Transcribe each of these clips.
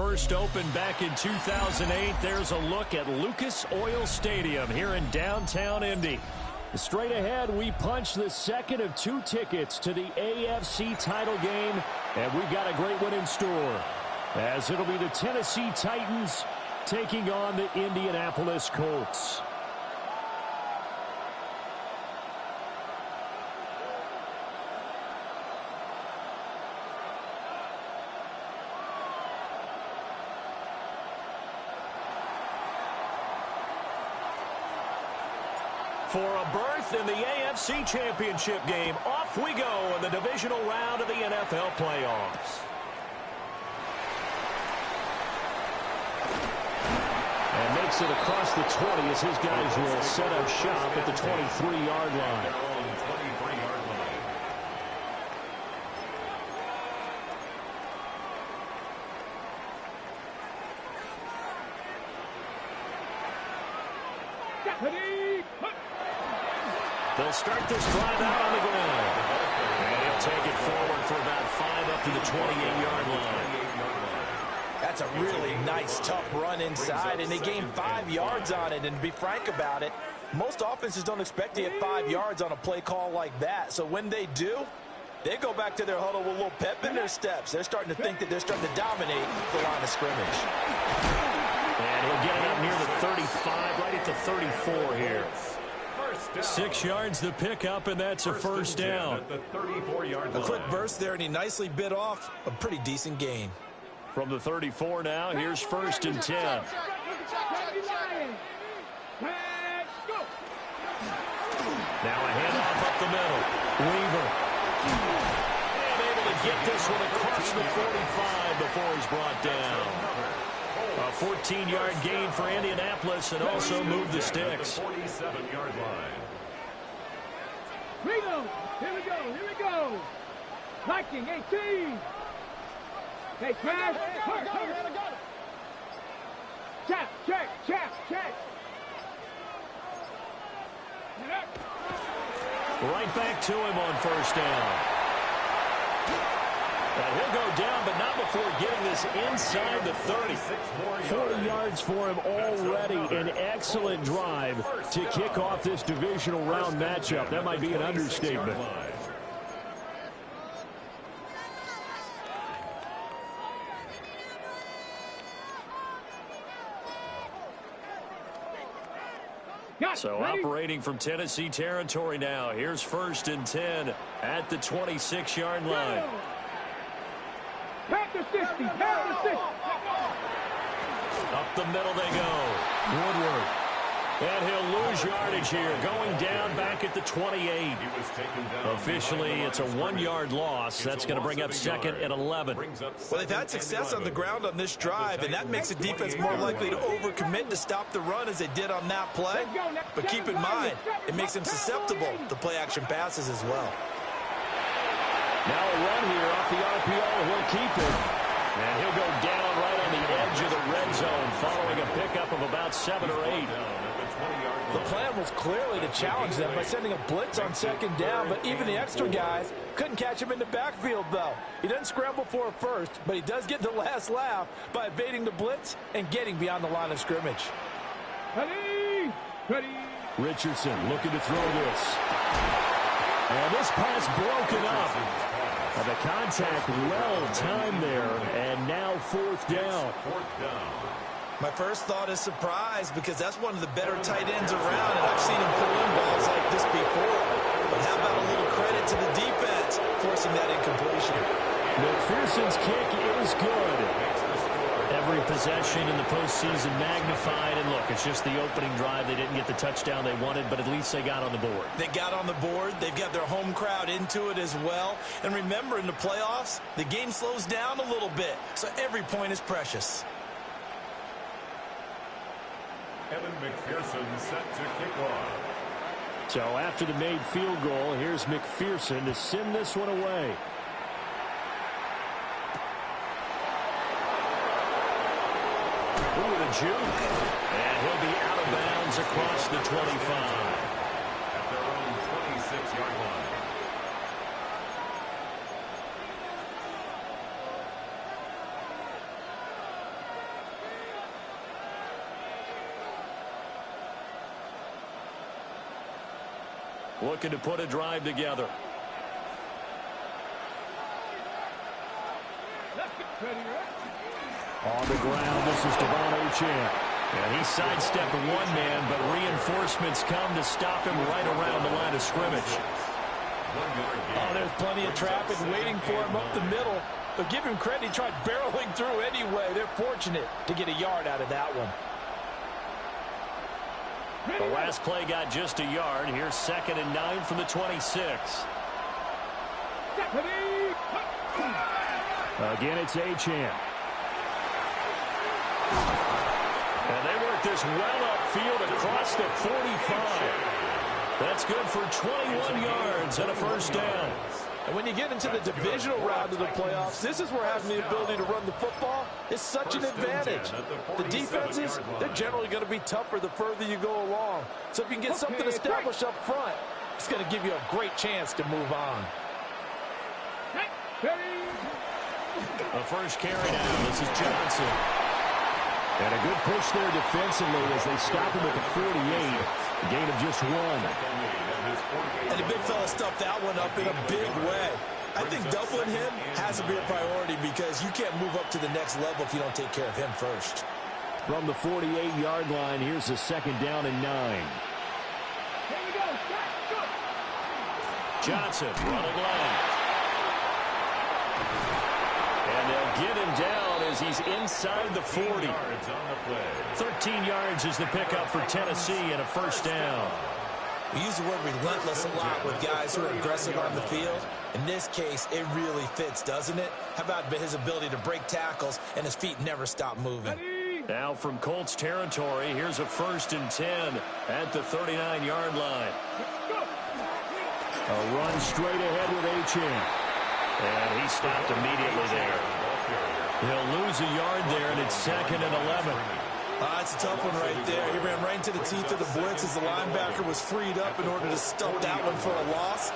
first opened back in 2008. There's a look at Lucas Oil Stadium here in downtown Indy. Straight ahead, we punch the second of 2 tickets to the AFC title game, and we've got a great one in store, as it'll be the Tennessee Titans taking on the Indianapolis Colts. For a berth in the AFC Championship game, off we go in the divisional round of the NFL playoffs. And makes it across the 20 as his guys will set up shop at the 23-yard line. They'll start this drive out on the ground. And he'll take it forward for about 5 up to the 28-yard line. That's a really nice, tough run inside, and they gained 5 yards on it. And to be frank about it, most offenses don't expect to get 5 yards on a play call like that. So when they do, they go back to their huddle with a little pep in their steps. They're starting to think that they're starting to dominate the line of scrimmage. And he'll get it up near the 35, right at the 34 here. 6 yards the pickup, and that's a first down. A quick burst there, and he nicely bit off a pretty decent gain. From the 34 now, here's 1st and 10. Now a handoff up the middle. Weaver. And able to get this one across the 45 before he's brought down. A 14-yard gain for Indianapolis, and also move the sticks. 47-yard line. Here we go. Here we go. Viking 18. Hey, pass. Check. Right back to him on 1st down. And he'll go down, but not before getting this inside the 30. 40 yards for him already. An excellent drive to kick off this divisional round matchup. That might be an understatement. So operating from Tennessee territory now. Here's 1st and 10 at the 26-yard line. Pack the 60. Up the middle they go. Woodward. And he'll lose yardage here. Going down back at the 28. Officially, it's a 1-yard loss. That's going to bring up 2nd and 11. Well, they've had success on the ground on this drive, and that makes the defense more likely to overcommit to stop the run as they did on that play. But keep in mind, it makes them susceptible to play-action passes as well. Now a run here off the RPO. He'll keep it. And he'll go down right on the edge of the red zone following a pickup of about 7 or 8. The plan was clearly to challenge them by sending a blitz on 2nd down, but even the extra guys couldn't catch him in the backfield, though. He doesn't scramble for a first, but he does get the last laugh by evading the blitz and getting beyond the line of scrimmage. Ready. Richardson looking to throw this. And this pass broken up. The contact well timed there, and now 4th down. My first thought is surprise, because that's one of the better tight ends around, and I've seen him pull in balls like this before. But how about a little credit to the defense forcing that incompletion? McPherson's kick is good. Every possession in the postseason magnified, and look, it's just the opening drive. They didn't get the touchdown they wanted, but at least they got on the board. They got on the board. They've got their home crowd into it as well. And remember, in the playoffs, the game slows down a little bit, so every point is precious. Evan McPherson set to kick off. So after the made field goal, here's McPherson to send this one away. Ooh, the juke. And he'll be out of bounds across the 25. At their own 26-yard line. looking to put a drive together. On the ground, this is Devon Achane. And he sidestepped one man, but reinforcements come to stop him right around the line of scrimmage. Oh, there's plenty of traffic waiting for him up the middle. But give him credit, he tried barreling through anyway. They're fortunate to get a yard out of that one. The last play got just a yard. Here's 2nd and 9 from the 26. Again, it's Achane. And they work this well upfield across the 45. That's good for 21 yards and a first down. And when you get into the divisional round of the playoffs, this is where having the ability to run the football is such an advantage. The defenses, they're generally going to be tougher the further you go along. So if you can get something established up front, it's going to give you a great chance to move on. The first carry down. This is Johnson. And a good push there defensively as they stop him at the 48. A gain of just 1. And the big fella stuffed that one up in a big way. I think doubling him has to be a priority because you can't move up to the next level if you don't take care of him first. From the 48-yard line, here's a 2nd down and 9. Here we go. Go. Johnson running left. And they'll get him down as he's inside the 40. 13 yards is the pickup for Tennessee and a first down. We use the word relentless a lot with guys who are aggressive on the field. In this case, it really fits, doesn't it? How about his ability to break tackles and his feet never stop moving? Now from Colts territory, here's a 1st and 10 at the 39-yard line. A run straight ahead with Achane. And he stopped immediately there. He'll lose a yard there, and it's 2nd and 11. That's a tough one right there. He ran right into the teeth of the blitz as the linebacker was freed up in order to stump that one for a loss.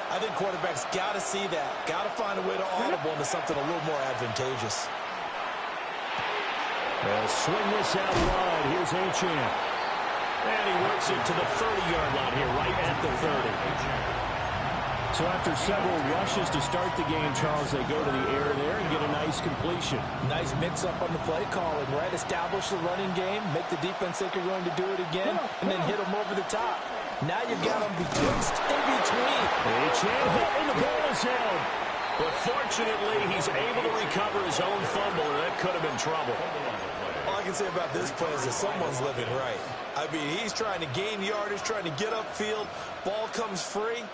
I think quarterbacks got to see that. Got to find a way to audible into something a little more advantageous. They'll swing this out wide. Here's Achane. And he works it to the 30-yard line here, right at the 30. So after several rushes to start the game, Charles, they go to the air there and get a nice completion. Nice mix-up on the play calling, right? Establish the running game, make the defense think you're going to do it again, and then hit them over the top. Now you've got them betwixt in between. Achane hit and the ball is held. But fortunately, he's able to recover his own fumble, and that could have been trouble. All I can say about this play is that someone's living right. I mean, he's trying to gain yardage, trying to get upfield. Ball comes free.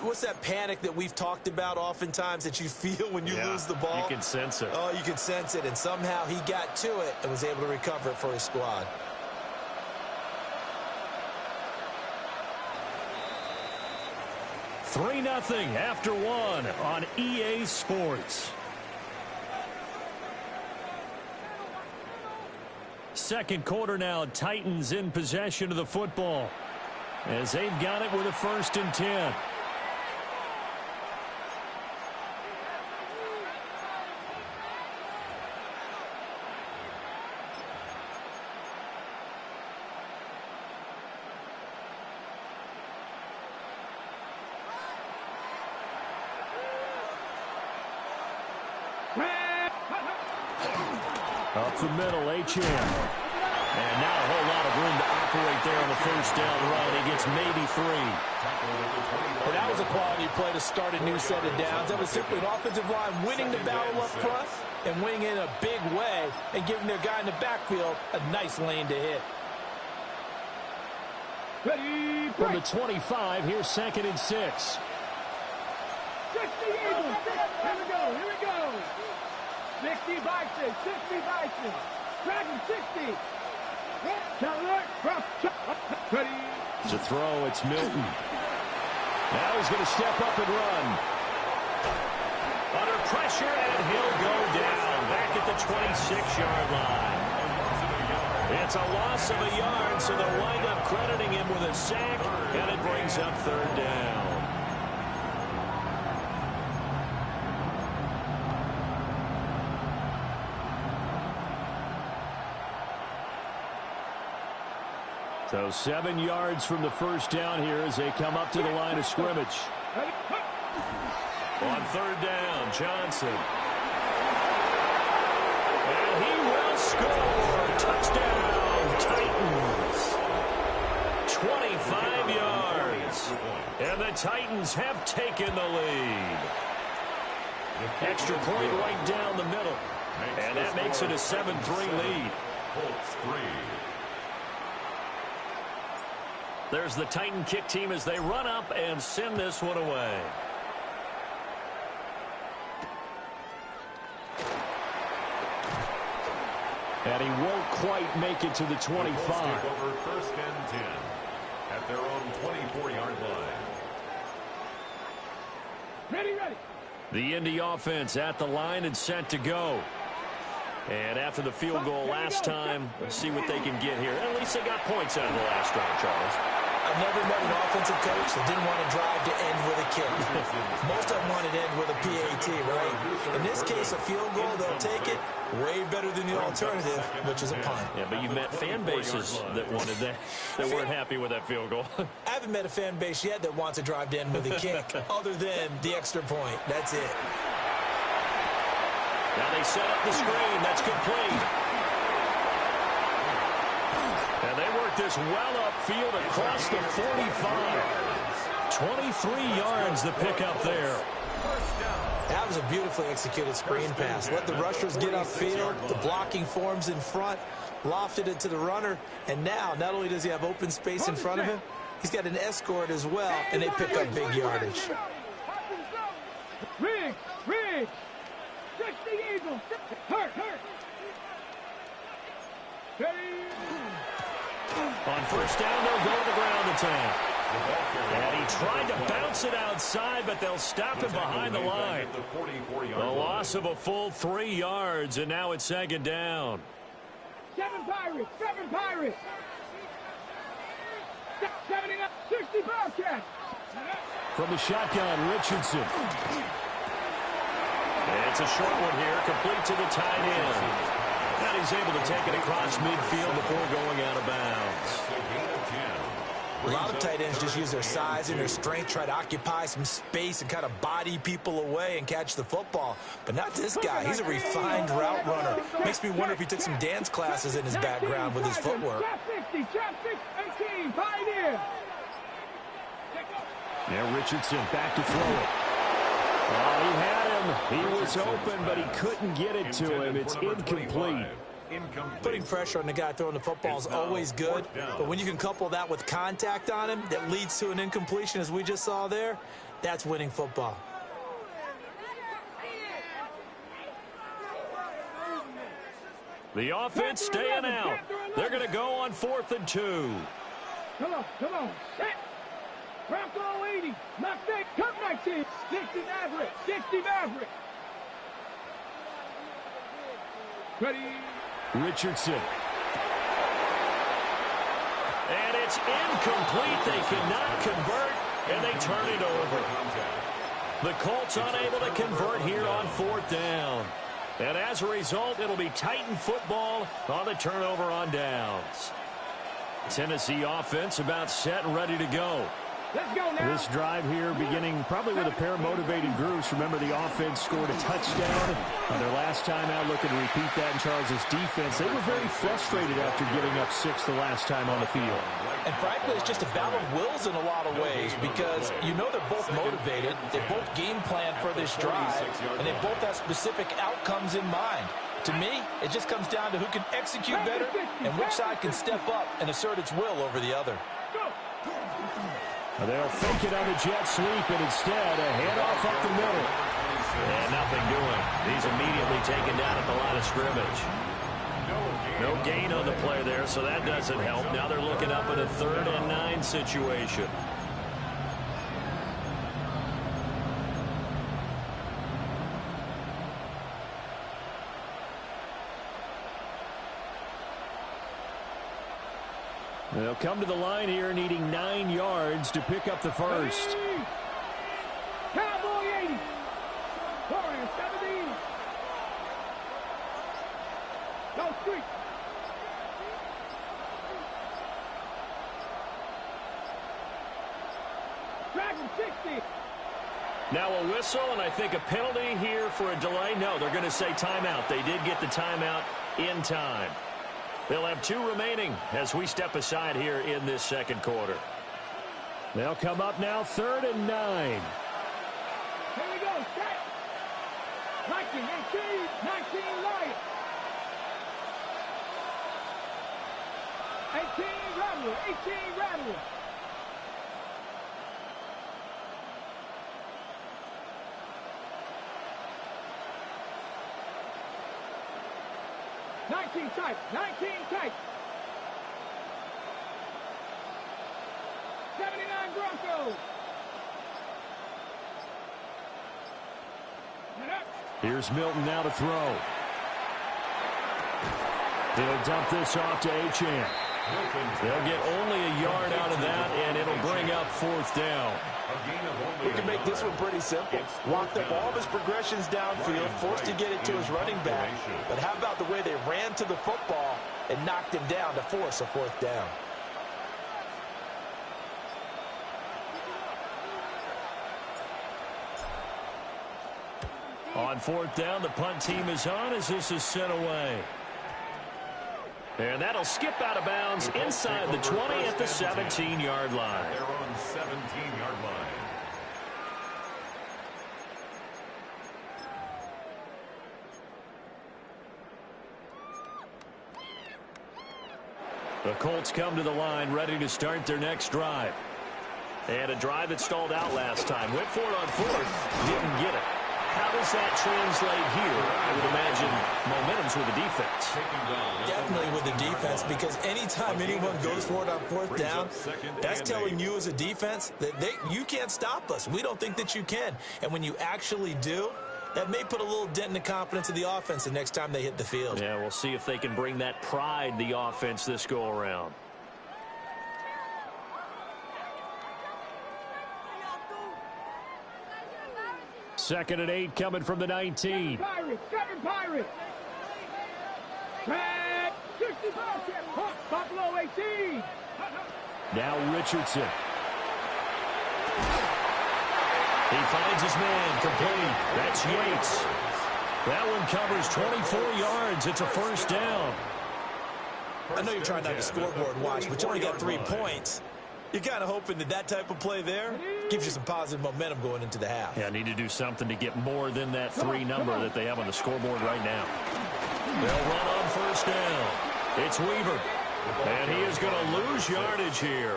What's that panic that we've talked about oftentimes that you feel when you lose the ball? You can sense it. Oh, you can sense it, and somehow he got to it and was able to recover it for his squad. Three 3-0 after 1 on EA Sports. Second quarter now, Titans in possession of the football as they've got it with a 1st and 10. Up the middle, Achane. And now a whole lot of room to operate there on the 1st down run. He gets maybe 3. Well, that was a quality play to start a new set of downs. That was simply an offensive line winning the battle up front and winning in a big way and giving their guy in the backfield a nice lane to hit. From the 25, here's 2nd and 6. 60 Eagles. Here we go. Here we go. 60 Bison. 60 Bison. Dragon 60. Ready. To throw, it's Milton. Now he's going to step up and run. Under pressure, and he'll go down back at the 26-yard line. It's a loss of a yard, so they'll wind up crediting him with a sack, and it brings up 3rd down. So 7 yards from the first down here as they come up to the line of scrimmage. On third down, Johnson. And he will score. Touchdown, Titans. 25 yards. And the Titans have taken the lead. Extra point right down the middle. And that makes it a 7-3 lead. Colts 3. There's the Titan kick team as they run up and send this one away. And he won't quite make it to the 25. Over first and 10 at their own 24-yard line. Ready. The Indy offense at the line and set to go. And after the field goal last time, let's see what they can get here. At least they got points out of the last drive, Charles. I've never met an offensive coach that didn't want to drive to end with a kick. Most of them want to end with a PAT, right? In this case, a field goal, they'll take it. Way better than the alternative, which is a punt. Yeah, but you've met fan bases that wanted that weren't happy with that field goal. I haven't met a fan base yet that wants to drive to end with a kick, other than the extra point. That's it. Now they set up the screen. That's complete. And they work this well upfield across the 45. 23 yards the pickup there. That was a beautifully executed screen pass. Let the rushers get upfield. The blocking forms in front. Lofted it to the runner. And now, not only does he have open space in front of him, he's got an escort as well, and they pick up big yardage. Rig. 60 Eagles. Hurt. On first down, they'll go to the ground attack. And he tried to bounce it outside, but they'll stop him behind the line. The loss of a full 3 yards, and now it's second down. 7 Pirates. 70 up. 60 Bobcats. From the shotgun, Richardson. And it's a short one here, complete to the tight end. And he's able to take it across midfield before going out of bounds. A lot of tight ends just use their size and their strength, try to occupy some space and kind of body people away and catch the football. But not this guy. He's a refined route runner. Makes me wonder if he took some dance classes in his background with his footwork. Trap 60, 18, Pioneer. Now Richardson back to throw it. Oh, he had him. He was open, but he couldn't get it to him. It's incomplete. Putting pressure on the guy throwing the football is always good, but when you can couple that with contact on him that leads to an incompletion, as we just saw there, that's winning football. The offense staying out. They're going to go on 4th and 2. Come on. Set. Bronco 80. Knock that. Come 19. 60 Maverick. Ready. Richardson. And it's incomplete. They cannot convert, and they turn it over. The Colts unable to convert here on 4th down. And as a result, it'll be Titan football on the turnover on downs. Tennessee offense about set and ready to go. Let's go now. This drive here beginning probably with a pair of motivated groups. Remember, the offense scored a touchdown on their last time out. Looking to repeat that in Charles' defense. They were very frustrated after giving up 6 the last time on the field. And frankly, it's just a battle of wills in a lot of ways because you know they're both motivated. They both game plan for this drive, and they both have specific outcomes in mind. To me, it just comes down to who can execute better and which side can step up and assert its will over the other. They'll fake it on the jet sweep, and instead a handoff up the middle. And nothing doing. He's immediately taken down at the line of scrimmage. No gain on the play there, so that doesn't help. Now they're looking up at a 3rd and 9 situation. They'll come to the line here needing 9 yards to pick up the first. Cowboy 80. Warrior 17. Go street. Drag him 60. Now a whistle, and I think a penalty here for a delay. No, they're going to say timeout. They did get the timeout in time. They'll have 2 remaining as we step aside here in this second quarter. They'll come up now 3rd and 9. Here we go. Set. 19, 19 Lions. 18 Rattler. 18 Rattler. Tight, 19 tight. 79 Broncos. Here's Milton now to throw. He'll dump this off to Achane. They'll get only a yard out of that, and it'll bring up 4th down. We can make this one pretty simple. Locked up all of his progressions downfield, forced to get it to his running back. But how about the way they ran to the football and knocked him down to force a 4th down? On 4th down, the punt team is on as this is sent away. And that'll skip out of bounds inside the 20 at the 17-yard line. Their own 17-yard line. The Colts come to the line ready to start their next drive. And a drive that stalled out last time. Went for it on 4th. Didn't get it. How does that translate here? I would imagine momentum's with the defense. Definitely with the defense, because anytime anyone goes for it on 4th down, that's telling you as a defense that you can't stop us. We don't think that you can. And when you actually do, that may put a little dent in the confidence of the offense the next time they hit the field. Yeah, we'll see if they can bring that pride, the offense, this go-around. Second and 8 coming from the 19. Seven Pirates. Track 65. Buffalo 18. Now Richardson. He finds his man complete. That's Yates. That one covers 24 yards. It's a 1st down. I know you're trying not to scoreboard watch, but you only got 3 points. You're kind of hoping that that type of play there gives you some positive momentum going into the half. Yeah, need to do something to get more than that 3 number that they have on the scoreboard right now. They'll run on 1st down. It's Weaver. And he is going to lose yardage here.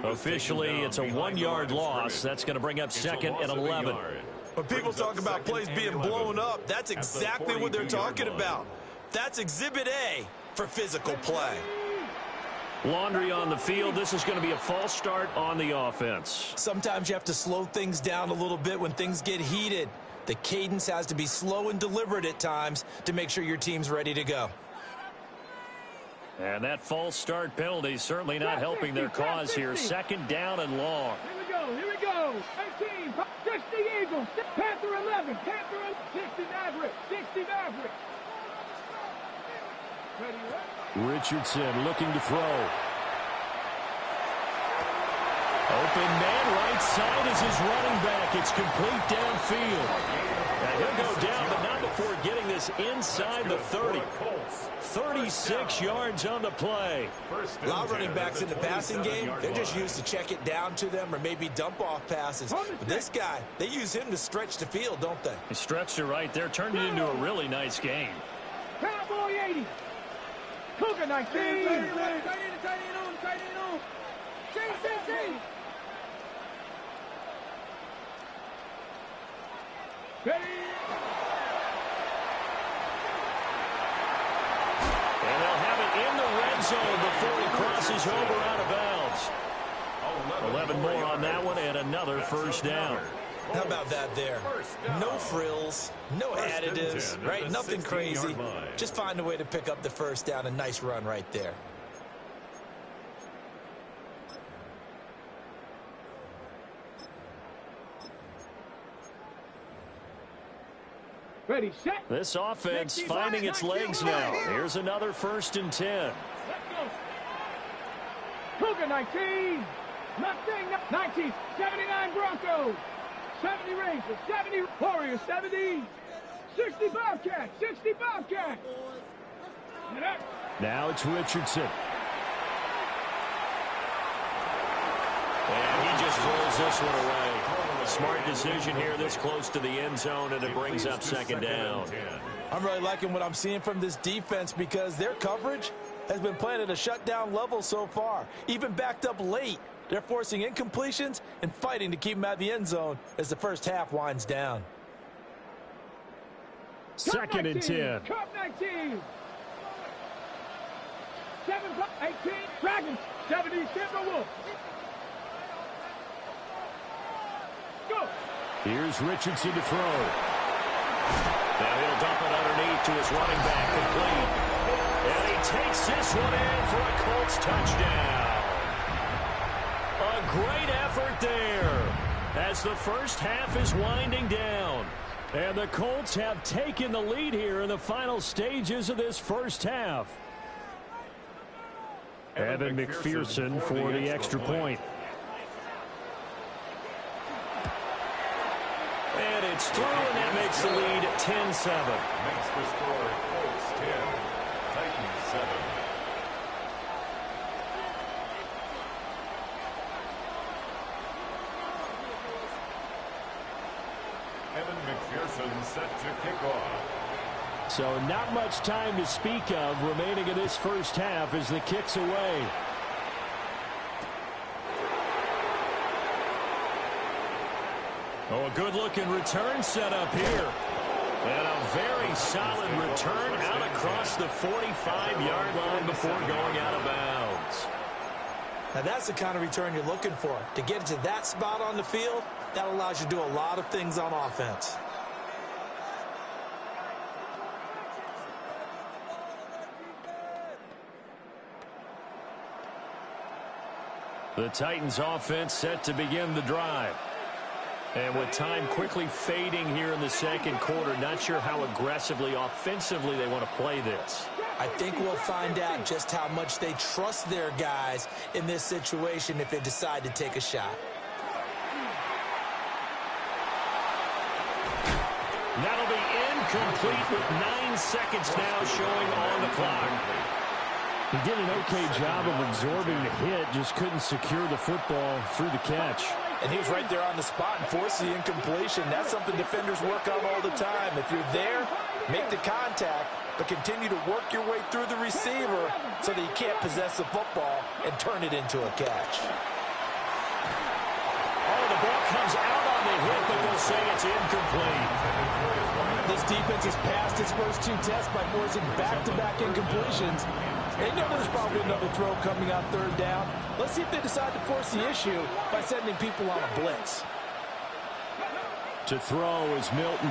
Officially, it's a 1-yard loss. That's going to bring up 2nd and 11. When people talk about plays being blown up, that's exactly what they're talking about. That's Exhibit A for physical play. Laundry on the field. This is going to be a false start on the offense. Sometimes you have to slow things down a little bit when things get heated. The cadence has to be slow and deliberate at times to make sure your team's ready to go. And that false start penalty certainly not helping their cause here. 2nd down and long. Here we go. 18. 60 Eagles. Panther 11. Panther 60 Maverick. 60 Maverick. Richardson looking to throw. Open man, right side is his running back. It's complete downfield. Now he'll go down, but not before getting this inside the 30. 36 yards on the play. A lot of running backs in the passing game, they're just used to check it down to them or maybe dump off passes. But this guy, they use him to stretch the field, don't they? He stretched it right there, turned it into a really nice game. Cowboy 80. Cougar 19. Tight end on. Change. Ready. And they'll have it in the red zone before he crosses over out of bounds. 11 more on that one and another 1st down. How about that there? No frills, no additives, right? Nothing crazy. Just find a way to pick up the 1st down. A nice run right there. Ready, set. This offense finding its legs now. Here's another 1st and 10. Let's go. Cougar 19. Nothing. 19. 79 Broncos. 70 Rangers. 70 Warriors. 70. 60 Bobcats. 60 Bobcats. Now it's Richardson. And he just rolls this one away. Smart decision here this close to the end zone, and it brings up second down. I'm really liking what I'm seeing from this defense because their coverage has been playing at a shutdown level so far. Even backed up late, they're forcing incompletions and fighting to keep them out of the end zone as the first half winds down. Second and 10. Cup 19. 7, 18. Dragons. 70 Timberwolves. Go. Here's Richardson to throw. Now he'll dump it underneath to his running back, complete. And he takes this one in for a Colts touchdown. A great effort there as the first half is winding down. And the Colts have taken the lead here in the final stages of this first half. Evan McPherson for the extra point. And it's through, and that makes the lead 10-7. Makes the score Colts 10, Titans 7. Evan McPherson set to kick off. So not much time to speak of remaining in this first half as the kick's away. Oh, a good-looking return set up here. And a very solid return out across the 45-yard line before going out of bounds. Now that's the kind of return you're looking for. To get to that spot on the field, that allows you to do a lot of things on offense. The Titans offense set to begin the drive. And with time quickly fading here in the second quarter, not sure how aggressively, offensively they want to play this. I think we'll find out just how much they trust their guys in this situation if they decide to take a shot. That'll be incomplete with 9 seconds now showing on the clock. He did an okay job of absorbing the hit, just couldn't secure the football through the catch. And he was right there on the spot and forced the incompletion. That's something defenders work on all the time. If you're there, make the contact, but continue to work your way through the receiver so that you can't possess the football and turn it into a catch. Oh, the ball comes out on the hit, but they'll say it's incomplete. This defense has passed its first 2 tests by forcing back-to-back incompletions. They know there's probably another throw coming on third down. Let's see if they decide to force the issue by sending people on a blitz. To throw is Milton.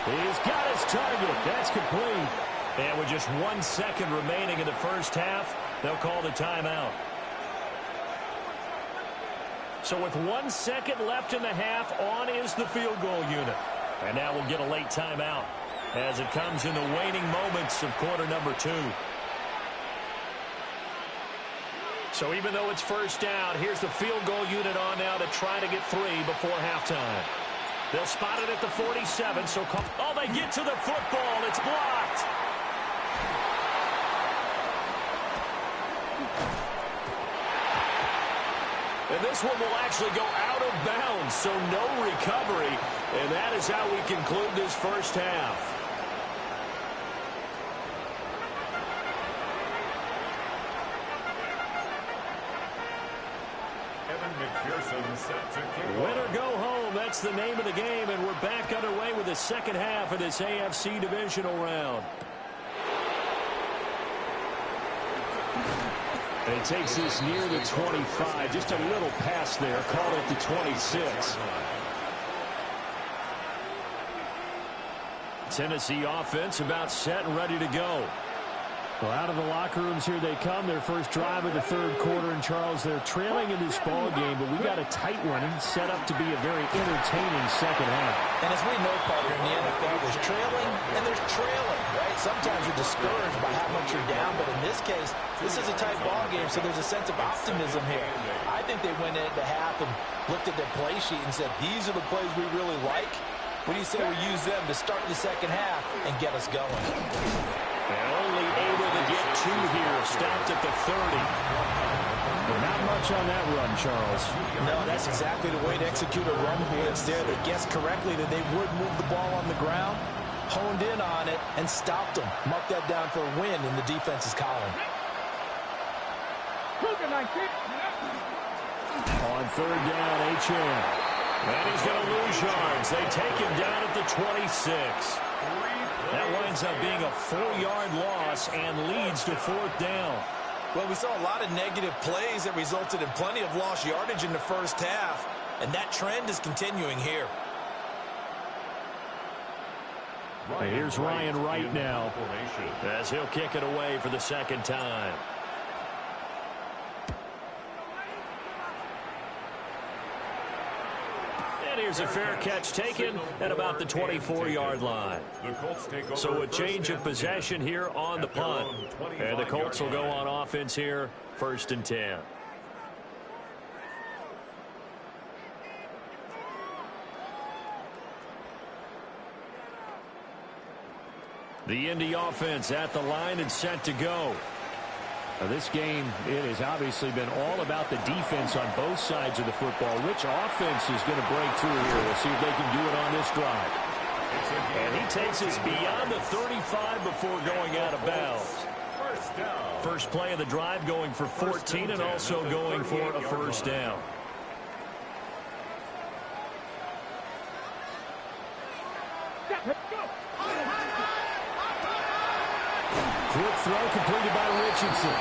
He's got his target. That's complete. And with just 1 second remaining in the first half, they'll call the timeout. So with 1 second left in the half, on is the field goal unit. And now we'll get a late timeout as it comes in the waning moments of quarter number 2. So even though it's first down, here's the field goal unit on now to try to get 3 before halftime. They'll spot it at the 47, so oh, they get to the football. It's blocked. And this one will actually go out of bounds, so no recovery. And that is how we conclude this first half. Win or go home, that's the name of the game, and we're back underway with the second half of this AFC divisional round. And he takes this near the 25, just a little pass there, call it the 26. Tennessee offense about set and ready to go. Well, out of the locker rooms here they come. Their first drive of the third quarter. And, Charles, they're trailing in this ball game, but we got a tight one and set up to be a very entertaining second half. And as we know, partner, in the NFL, there's trailing and there's trailing, right? Sometimes you're discouraged by how much you're down, but in this case, this is a tight ball game, so there's a sense of optimism here. I think they went into half and looked at their play sheet and said, these are the plays we really like. What do you say we use them to start the second half and get us going? They're only able to get 2 here, stopped at the 30. But not much on that run, Charles. No, that's exactly the way to execute a run blitz there. They guessed correctly that they would move the ball on the ground, honed in on it, and stopped them. Mark that down for a win in the defense's column. On third down, H.M. And he's going to lose yards. They take him down at the 26. That winds up being a 4-yard loss and leads to 4th down. Well, we saw a lot of negative plays that resulted in plenty of lost yardage in the first half, and that trend is continuing here. And here's Ryan Wright now as he'll kick it away for the second time. Here's a fair catch taken at about the 24-yard line. So a change of possession here on the punt. And the Colts will go on offense here, 1st and 10. The Indy offense at the line and set to go. Now this game, it has obviously been all about the defense on both sides of the football. Which offense is going to break through here? We'll see if they can do it on this drive. And he takes us beyond the 35 before going out of bounds. First play of the drive going for 14 and also going for a 1st down. Quick throw completed by Richardson.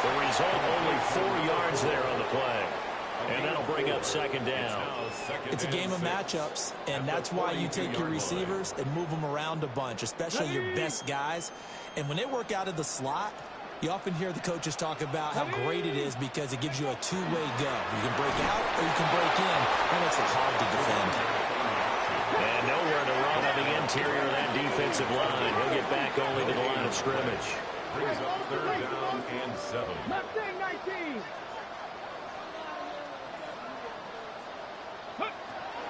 The result, only 4 yards there on the play. And that'll bring up 2nd down. It's a game of matchups, and that's why you take your receivers and move them around a bunch, especially your best guys. And when they work out of the slot, you often hear the coaches talk about how great it is because it gives you a two-way go. You can break out or you can break in. That makes it hard to defend. And nowhere to run on the interior of that defensive line. He'll get back only to the line of scrimmage. Brings up 3rd down and 7. Mustang 19.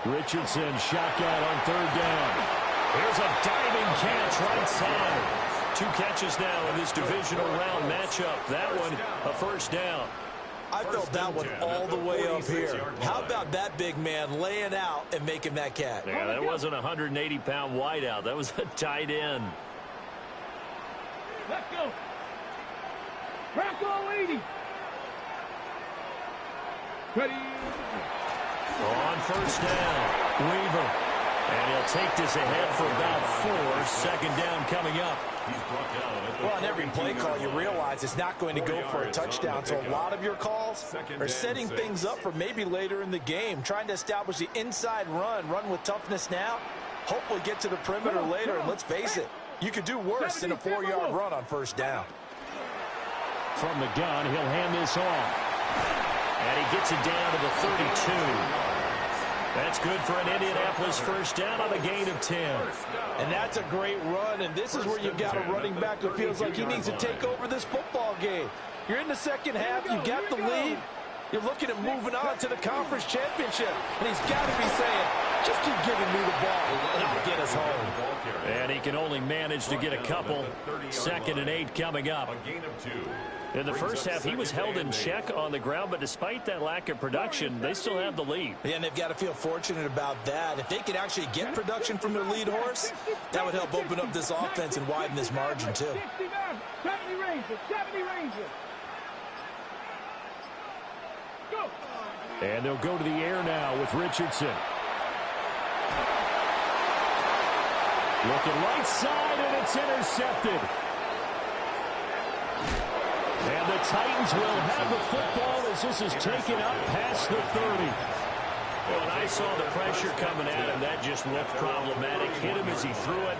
Richardson shotgun on 3rd down. Here's a diving catch right side. 2 catches now in this divisional round matchup. That one a 1st down. I felt that one all the way up here. How about that big man laying out and making that catch? Yeah, that wasn't a 180-pound wideout. That was a tight end. Let's go. Crack all 80. Ready. On 1st down, Weaver. And he'll take this ahead for about 4. 2nd down coming up. Well, on every play call, you realize it's not going to go for a touchdown. So a lot of your calls are setting things up for maybe later in the game, trying to establish the inside run with toughness now, hopefully get to the perimeter later. And let's face it, you could do worse than a 4-yard run on 1st down. From the gun, he'll hand this off. And he gets it down to the 32. That's good for an Indianapolis 1st down on a gain of 10. And that's a great run, and this is where you've got a running back who feels like he needs to take over this football game. You're in the second half, you got the lead, you're looking at moving on to the conference championship, and he's got to be saying, just keep giving me the ball, and I'll get us home. And he can only manage to get a couple. 2nd and 8 coming up. In the first half, he was held in check on the ground, but despite that lack of production, they still have the lead. Yeah, and they've got to feel fortunate about that. If they could actually get production from their lead horse, that would help open up this offense and widen this margin, too. 70 Rangers, 70 Rangers. Go. And they'll go to the air now with Richardson. Looking right side, and it's intercepted. And the Titans will have the football as this is taken up past the 30. When I saw the pressure coming at him, that just looked problematic. Hit him as he threw it.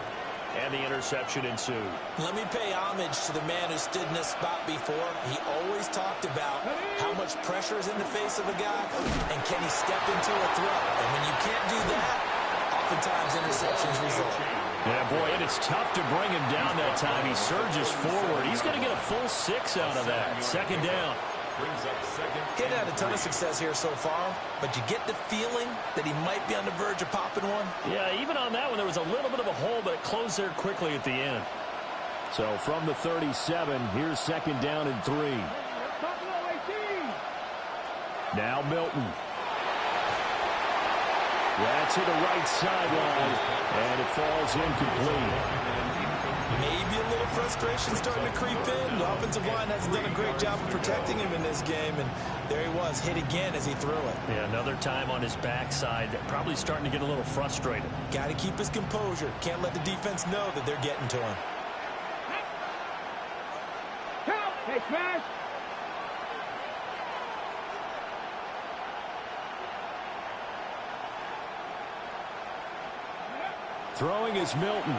and the interception ensued. Let me pay homage to the man who stood in this spot before. He always talked about how much pressure is in the face of a guy, and can he step into a throw. And when you can't do that, oftentimes interceptions result. Yeah, boy, and it's tough to bring him down that time. He surges forward. He's going to get a full 6 out of that. Second down. He hadn't had a ton of success here so far, but you get the feeling that he might be on the verge of popping one. Yeah, even on that one, there was a little bit of a hole, but it closed there quickly at the end. So from the 37, here's second down and 3. Now Milton. That's to the right sideline, and it falls incomplete. Maybe a little frustration starting to creep in. The offensive line hasn't done a great job of protecting him in this game, and there he was, hit again as he threw it. Yeah, another time on his backside, probably starting to get a little frustrated. Got to keep his composure. Can't let the defense know that they're getting to him. Count! Hey, smash! Throwing is Milton.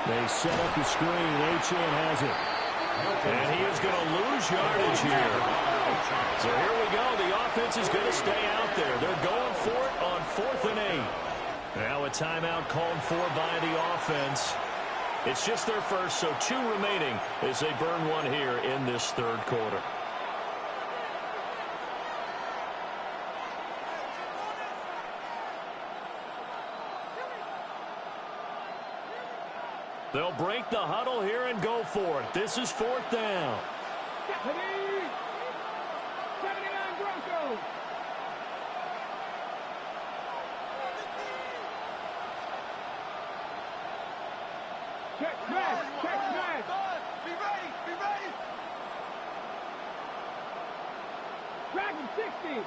They set up the screen. Achane has it. And he is going to lose yardage here. So here we go. The offense is going to stay out there. They're going for it on 4th and 8. Now a timeout called for by the offense. It's just their first, so 2 remaining as they burn one here in this third quarter. They'll break the huddle here and go for it. This is 4th down. 79 Broncos. Check smash. Check smash. Be ready. Be ready. Dragon 60.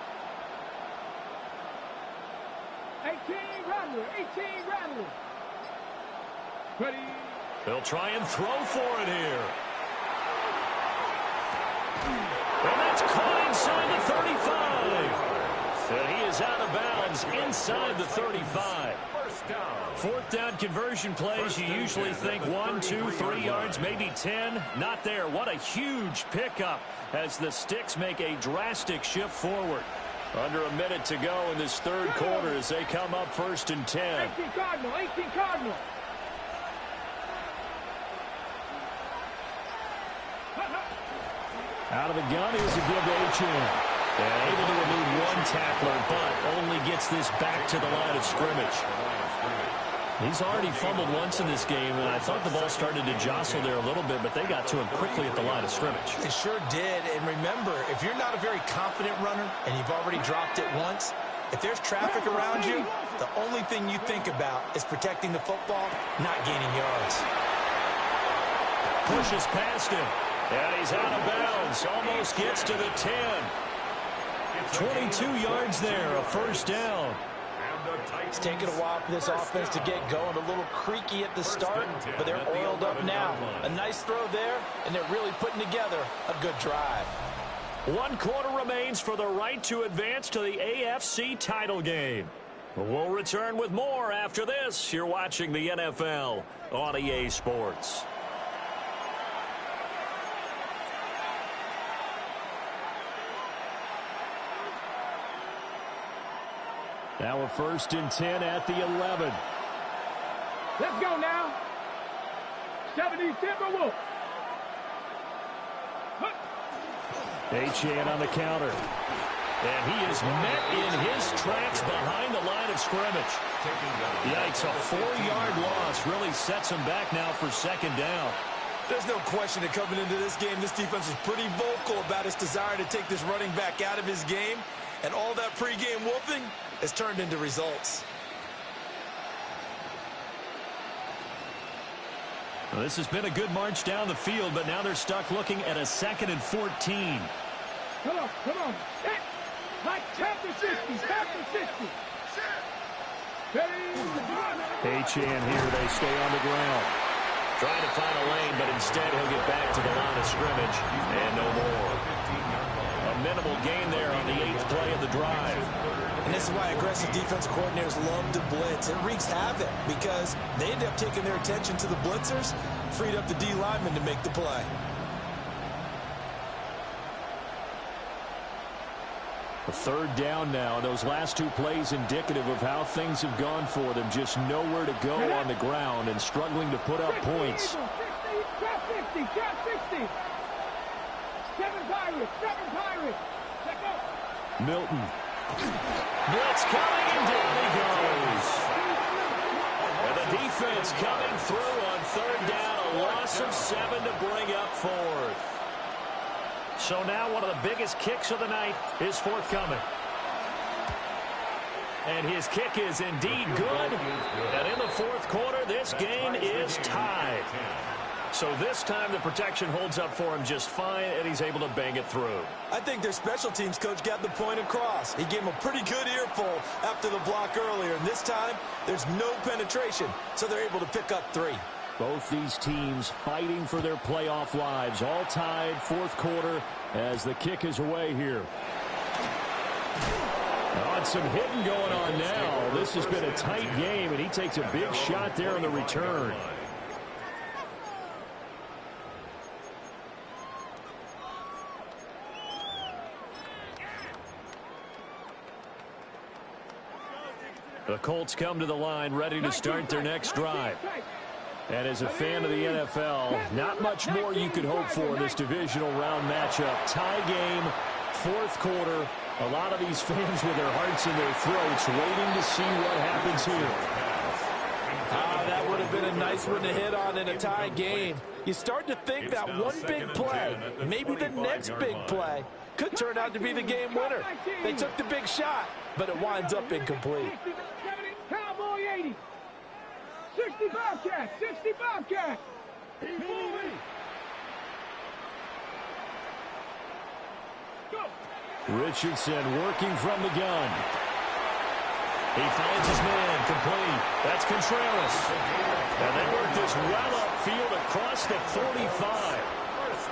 18 Rattler. 18 Rattler. Ready. They'll try and throw for it here. And that's caught inside the 35. And he is out of bounds inside the 35. 4th down conversion plays, you usually think 1, 2, 3 yards, maybe 10. Not there. What a huge pickup as the Sticks make a drastic shift forward. Under a minute to go in this third quarter as they come up 1st and 10. 18 Cardinal. 18 Cardinal. Out of the gun, here's a give to Achane. And able to elude one tackler, but only gets this back to the line of scrimmage. He's already fumbled once in this game, and I thought the ball started to jostle there a little bit, but they got to him quickly at the line of scrimmage. It sure did, and remember, if you're not a very confident runner and you've already dropped it once, if there's traffic around you, the only thing you think about is protecting the football, not gaining yards. Pushes past him. And he's out of bounds. Almost gets to the 10. 22 yards there, a 1st down. It's taken a while for this offense to get going. A little creaky at the start, but they're oiled up now. A nice throw there, and they're really putting together a good drive. 1 quarter remains for the right to advance to the AFC title game. We'll return with more after this. You're watching the NFL on EA Sports. Now a 1st and 10 at the 11. Let's go now. 70 Timberwolves. Achane on the counter. And he is met in his tracks behind the line of scrimmage. Yikes, a 4-yard loss really sets him back now for 2nd down. There's no question that coming into this game, this defense was pretty vocal about its desire to take this running back out of his game. And all that pregame whooping has turned into results. Well, this has been a good march down the field, but now they're stuck looking at a 2nd and 14. Come on, come on. Like tap the 60, tap the 60. Achane here, they stay on the ground. Trying to find a lane, but instead he'll get back to the line of scrimmage. And no more. A minimal gain there on the 8th play of the drive. And this is why aggressive defensive coordinators love to blitz. It wreaks havoc because they end up taking their attention to the blitzers, freed up the D lineman to make the play. A 3rd down now. Those last 2 plays indicative of how things have gone for them. Just nowhere to go on the ground and struggling to put up points. 60, 60, 60. 7 Pirates, 7 Pirates. Check out. Milton. Blitz coming, and down he goes. And the defense coming through on 3rd down. A loss of 7 to bring up 4th. So now one of the biggest kicks of the night is forthcoming. And his kick is indeed good. And in the 4th quarter, this game is tied. So this time the protection holds up for him just fine, and he's able to bang it through. I think their special teams coach got the point across. He gave him a pretty good earful after the block earlier. And this time, there's no penetration, so they're able to pick up 3. Both these teams fighting for their playoff lives. All tied, 4th quarter, as the kick is away here. And some hitting going on now. This has been a tight game, and he takes a big shot there on the return. The Colts come to the line, ready to start their next drive. And as a fan of the NFL, not much more you could hope for in this divisional round matchup. Tie game, 4th quarter. A lot of these fans with their hearts in their throats waiting to see what happens here. That would have been a nice one to hit on in a tie game. You start to think that one big play, maybe the next big play, could turn out to be the game winner. They took the big shot, but it winds up incomplete. 70, Cowboy 80. 60 Bobcats, 60 Bobcats. Go. Richardson working from the gun. He finds his man, complete. That's Contreras. And they work this well upfield across the 45.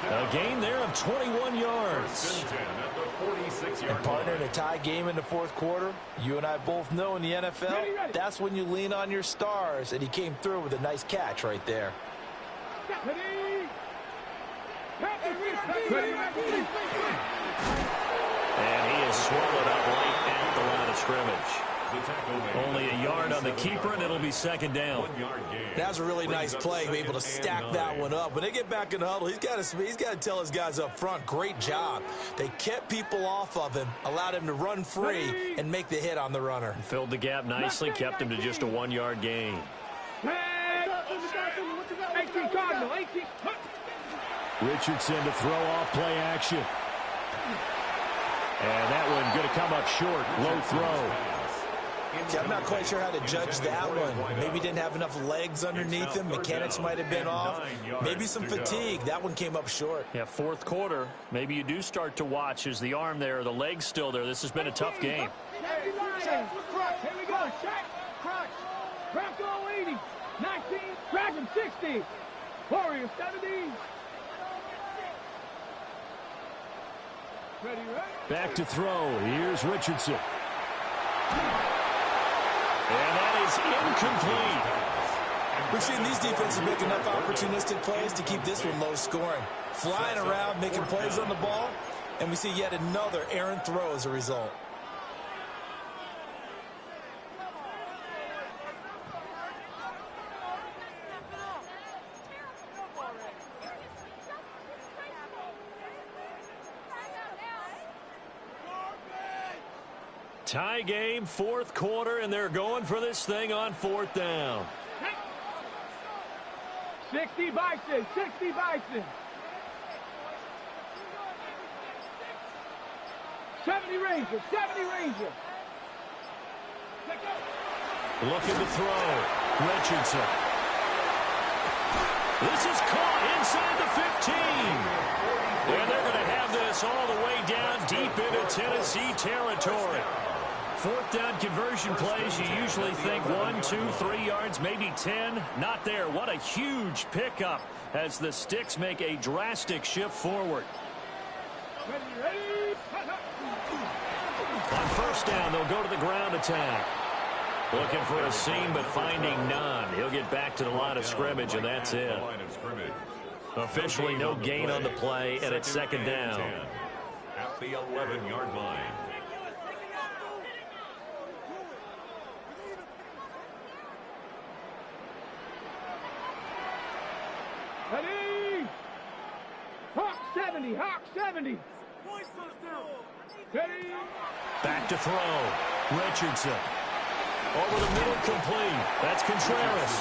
A gain there of 21 yards. And partner, in a tie game in the 4th quarter, you and I both know in the NFL, that's when you lean on your stars, and he came through with a nice catch right there. And he is swallowed up late at the line of scrimmage. Only a yard on the keeper, and it'll be 2nd down. That was a really nice play, able to stack that one up. When they get back in the huddle, he's got to tell his guys up front, great job. They kept people off of him, allowed him to run free, and make the hit on the runner. Filled the gap nicely, kept him to just a 1-yard gain. 18 Cardinal, 18. Richardson to throw off play action. And that one going to come up short, low throw. Yeah, I'm not quite sure how to judge that one. Maybe didn't have enough legs underneath him. Mechanics might have been off. Maybe some fatigue. That one came up short. Yeah, 4th quarter. Maybe you do start to watch. Is the arm there, the leg's still there? This has been a tough game. Here we go. Check. Crutch. Bronco 80. 19. Dragon 60. Warrior 70. Ready, right? Back to throw. Here's Richardson. And that is incomplete. We've seen these defenses make enough opportunistic plays to keep this one low scoring. Flying around, making plays on the ball, and we see yet another errant throw as a result. Tie game, 4th quarter, and they're going for this thing on 4th down. 60 Bison, 60 Bison. 70 Rangers, 70 Rangers. Looking to throw. Richardson. This is caught inside the 15. And they're going to have this all the way down deep into Tennessee territory. 4th down conversion plays, you usually think 1, 2, 3 yards, maybe 10. Not there. What a huge pickup as the Sticks make a drastic shift forward. Ready. On first down, they'll go to the ground attack. Looking for a seam, but finding none. He'll get back to the line of scrimmage, and that's it. Officially no gain on the play, and it's second down. At the 11-yard line. Ready. Hawk 70. Hawk 70. Ready. Back to throw. Richardson. Over the middle, complete. That's Contreras.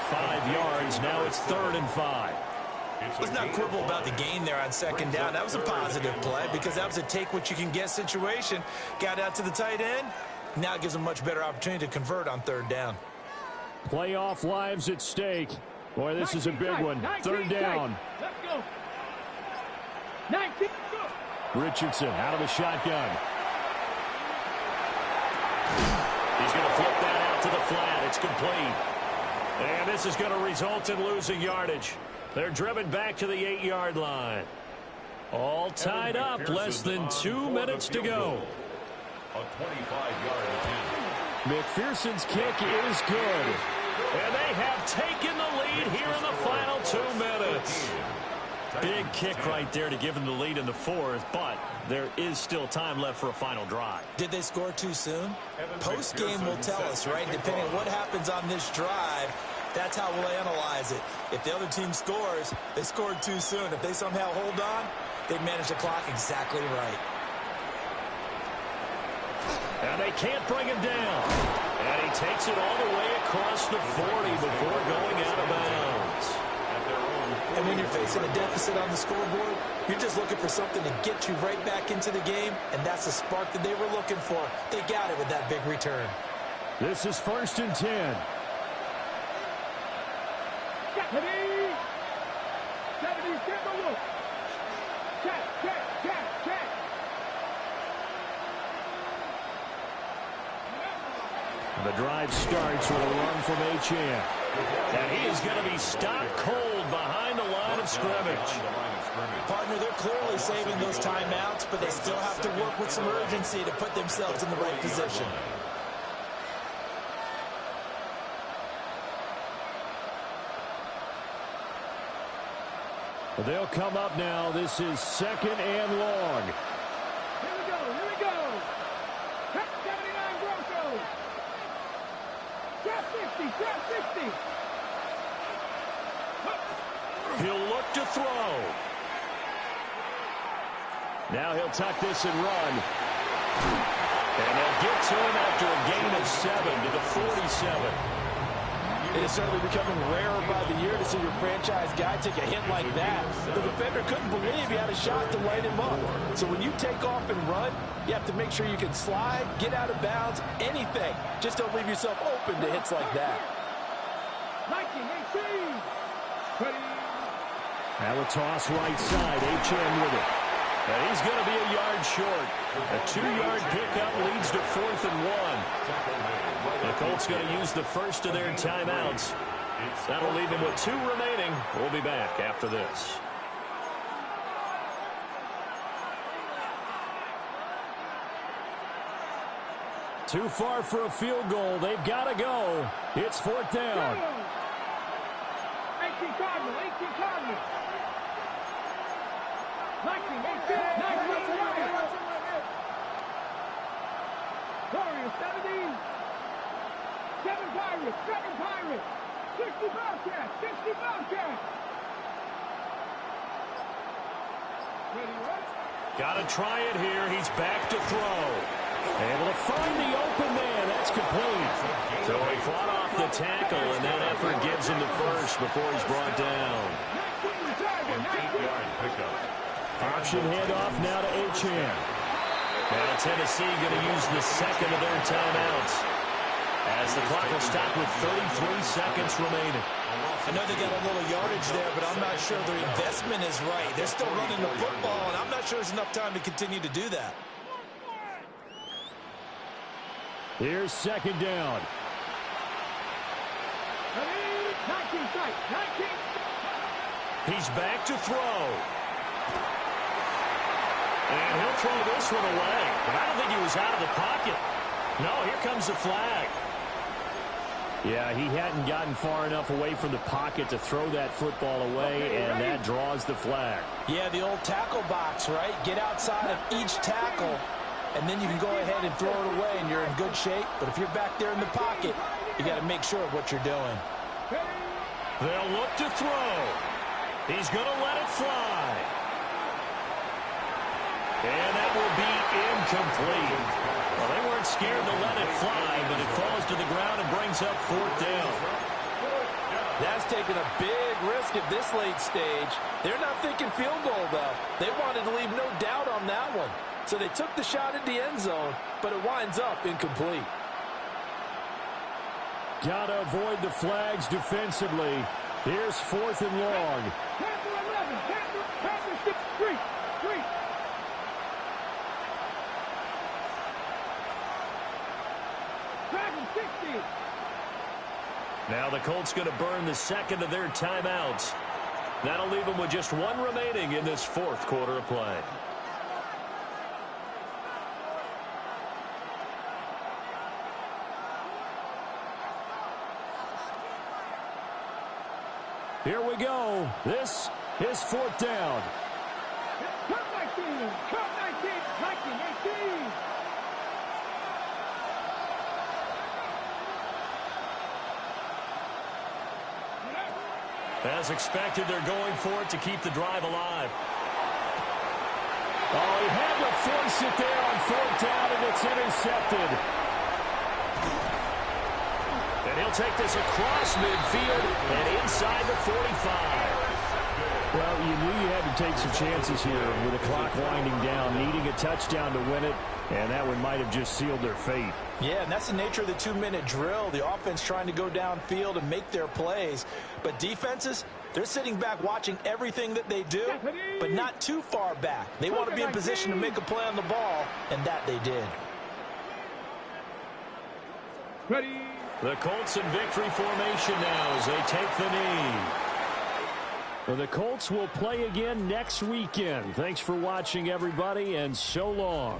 5 yards. Now it's 3rd and 5. Let's not quibble about the gain there on second down. That was a positive play because that was a take-what-you-can-get situation. Got out to the tight end. Now it gives them much better opportunity to convert on 3rd down. Playoff lives at stake. Boy, this is a big one. 3rd down. Let's go. 19. Richardson out of the shotgun. He's going to flip that out to the flat. It's complete. And this is going to result in losing yardage. They're driven back to the 8-yard line. All tied up. Less than 2 minutes to go. A 25-yard attempt. McPherson's kick is good. And they have taken the lead here in the final 2 minutes. Big kick right there to give them the lead in the 4th, but there is still time left for a final drive. Did they score too soon? Post-game will tell us, right? Depending on what happens on this drive, that's how we'll analyze it. If the other team scores, they scored too soon. If they somehow hold on, they've managed the clock exactly right. And they can't bring him down. And he takes it all the way across the 40 before going out of bounds. And when you're facing a deficit on the scoreboard, you're just looking for something to get you right back into the game, and that's the spark that they were looking for. They got it with that big return. This is 1st and 10. Ready. 70. Timber Wolf. Check. The drive starts with a run from Achane. And he is going to be stopped cold behind the line of scrimmage. Partner, they're clearly saving those timeouts, but they still have to work with some urgency to put themselves in the right position. They'll come up now. This is 2nd and long. Here we go. Cut 79 Broncos. Drop 60. He'll look to throw. Now he'll tuck this and run. And they'll get to him after a gain of 7 to the 47. It is certainly becoming rarer by the year to see your franchise guy take a hit like that. The defender couldn't believe he had a shot to light him up. So when you take off and run, you have to make sure you can slide, get out of bounds, anything. Just don't leave yourself open to hits like that. 19-18. Now a toss right side. Achane with it. And he's going to be a yard short. A 2-yard pickup leads to 4th and 1. The Colts going to use the first of their timeouts. That'll leave them with 2 remaining. We'll be back after this. Too far for a field goal. They've got to go. It's 4th down. 18 Cardinals. 19-18. Warriors 70. 7 Pirates. 60 Bobcats. Ready, right? Got to try it here. He's back to throw. Able to find the open man. That's complete. So he fought off the tackle, and that effort gives him the first before he's brought down. An 8-yard pickup. Option handoff now to Achane. Now Tennessee going to use the second of their timeouts, as the clock will stop with 33 seconds remaining. I know they got a little yardage there, but I'm not sure their investment is right. They're still running the football, and I'm not sure there's enough time to continue to do that. Here's 2nd down. 19 sight. He's back to throw. And he'll throw this one away. But I don't think he was out of the pocket. No, here comes the flag. Yeah, he hadn't gotten far enough away from the pocket to throw that football away, and that draws the flag. Yeah, the old tackle box, right? Get outside of each tackle, and then you can go ahead and throw it away, and you're in good shape. But if you're back there in the pocket, you got to make sure of what you're doing. They'll look to throw. He's going to let it fly. And that will be incomplete. Well, they weren't scared to let it fly, but it falls to the ground and brings up 4th down. That's taking a big risk at this late stage. They're not thinking field goal, though. They wanted to leave no doubt on that one. So they took the shot at the end zone, but it winds up incomplete. Got to avoid the flags defensively. Here's 4th and long. Now the Colts going to burn the second of their timeouts. That'll leave them with just one remaining in this 4th quarter of play. Here we go. This is 4th down. Cut 19, 19, 18. As expected, they're going for it to keep the drive alive. Oh, he had to force it there on 4th down, and it's intercepted. And he'll take this across midfield and inside the 45. Well, you knew you had to take some chances here with the clock winding down, needing a touchdown to win it, and that one might have just sealed their fate. Yeah, and that's the nature of the 2-minute drill. The offense trying to go downfield and make their plays. But defenses, they're sitting back watching everything that they do, but not too far back. They want to be in position to make a play on the ball, and that they did. Ready. The Colts in victory formation now as they take the knee. Well, the Colts will play again next weekend. Thanks for watching, everybody, and so long.